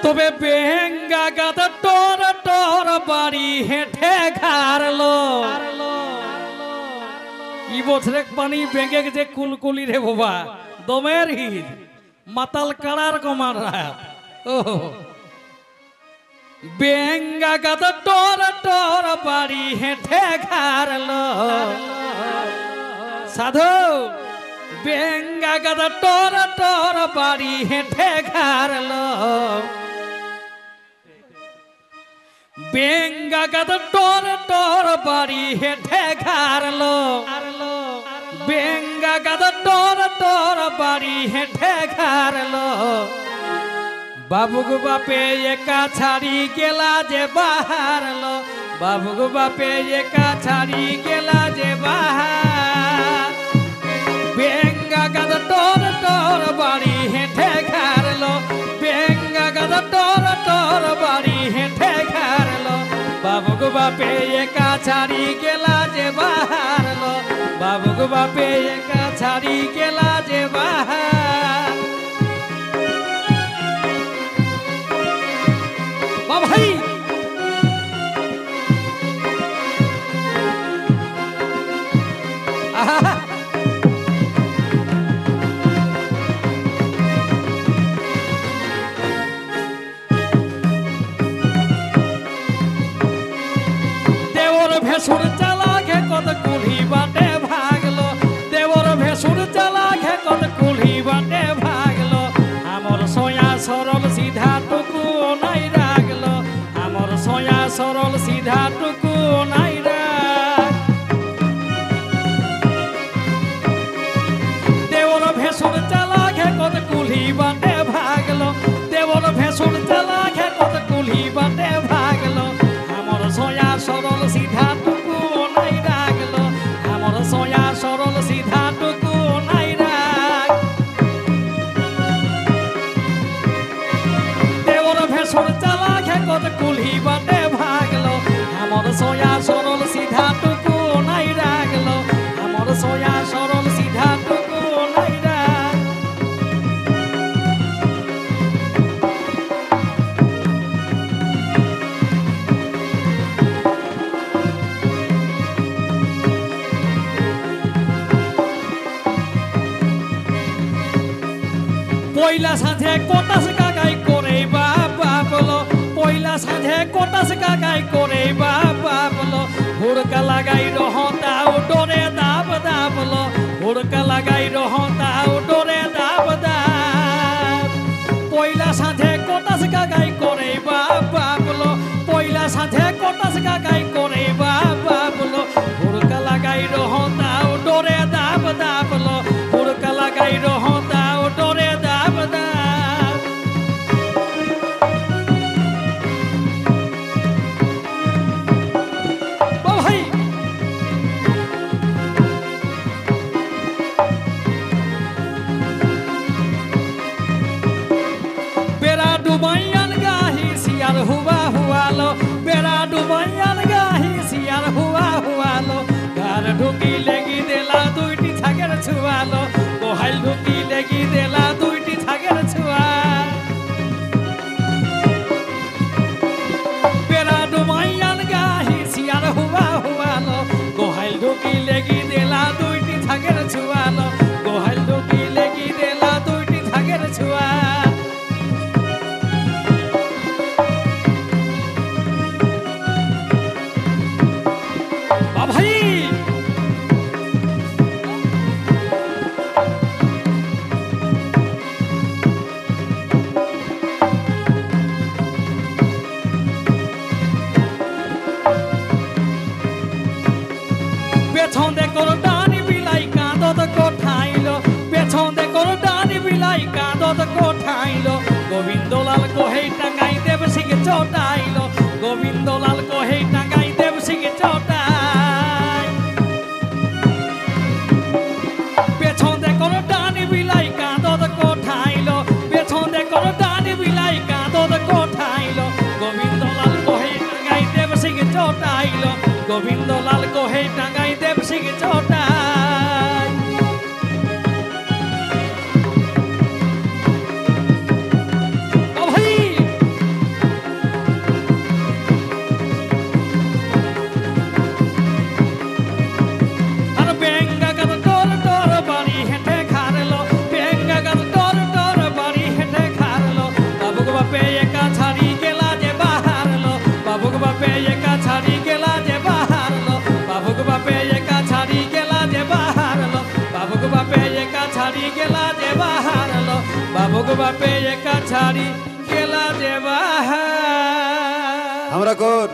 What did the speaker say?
তবে বেঙ্গা গাদা তোর তোর বাড়ি হেঁটে ঘাড়লো ই বছরে পানি বেঙ্গে যে কুলকুলি রে বাবা দমের হির মাতাল কাড়ার কমার ও বেঙ্গা গাদা তোর তোর বাড়ি হেঁটে ঘাড়লো সাধু বেঙ্গা গাদা তোর তোর বাড়ি হেঁটে ঘাড়লো বেঙ্গা গাদা তোর তোর বাড়ি হেঁটে ঘাড়লো বেঙ্গা গাদা তোর তোর বাড়ি হেঁটে ঘাড়লো বাবুগো বাপে একা ছাড়ি গেলা যে বাহারলো বাবুগো বাপে একা ছাড়ি গেলা যে বাহার বেঙ্গা গাদা তোর তোর বাড়ি হেঁটে ঘাড়লো বেঙ্গা গাদা তোর তোর বাড়ি হেঁটে ঘাড়লো বাবুগো বাপে একা ছাড়ি গেলা যে বাহারলো বাবুগো বাপে একা ছাড়ি গেলা যে বাহার ভাই আহা দেওর ভেসুর চালা ঘে কত কুলি বাটে ভাগলো দেওর ভেসুর চালা ঘে কত কুলি বাটে ভাগলো আমার সোয়া সরল সিধা টুকু নাই রাগলো আমার সোয়া সরল সিধা টুকু নাই রাগ দেওর ভেসুর চালা ঘে কত কুলি বাটে ভাগলো দেওর ভেসুর চালা ঘে কত কুলি বাটে ভাগলো আমার সোয়া সরল সিধা টুকু নাই রাগলো আমার সোয়া সরল সিধা টুকু নাই রাগ দেওর ভেসুর চালা ঘে কত কুলি বাটে ভাগলো আমার সোয়া সরল সিধা টুকু নাই রাগলো আমার সোয়া সরল সিধা টুকু নাই রাগ পয়লা সাঁঝে কোটাস কাকাই করে বাবা বলো পয়লা সাঁঝে কোটাস কাকাই করে বাবা বলো হুড়কা লাগাই রহতাও ডোরে দাব দাবলো হুড়কা লাগাই রহতাও ডোরে দাব দাব পয়লা সাঁঝে কোটাস কাকাই করে বাবা বলো পয়লা সাঁঝে কোটাস কাকাই করে বাবা বলো হুড়কা লাগাই রহতাও ডোরে দাব দাবলো হুড়কা লাগাই রহতাও ডোরে দাব দাব ভাই বেড়া ডুবাইয়ান গাহি শিয়ার হুয়া হুয়ালো বেড়া ডুবাইয়ান গাহি শিয়ার হুয়া হুয়ালো ঘর ঢুকি লেগি দেলা দুইটি ছাগের ছুয়ালো গোহাইল ঢুকি লেগি দেলা দুইটি ছাগের ছুয়া বেড়া ডুবাইয়ান গাহি শিয়ার হুয়া হুয়ালো গোহাইল ঢুকি লেগি দেলা দুইটি ছাগের ছুয়ালো গোহাইল ঢুকি লেগি দেলা দুইটি ছাগের ছুয়া ভাই बापे एका छाड़ी गेला जे बाहर लो बाबूक बापे एका छाड़ी गेला जे बाहर हमरा कोर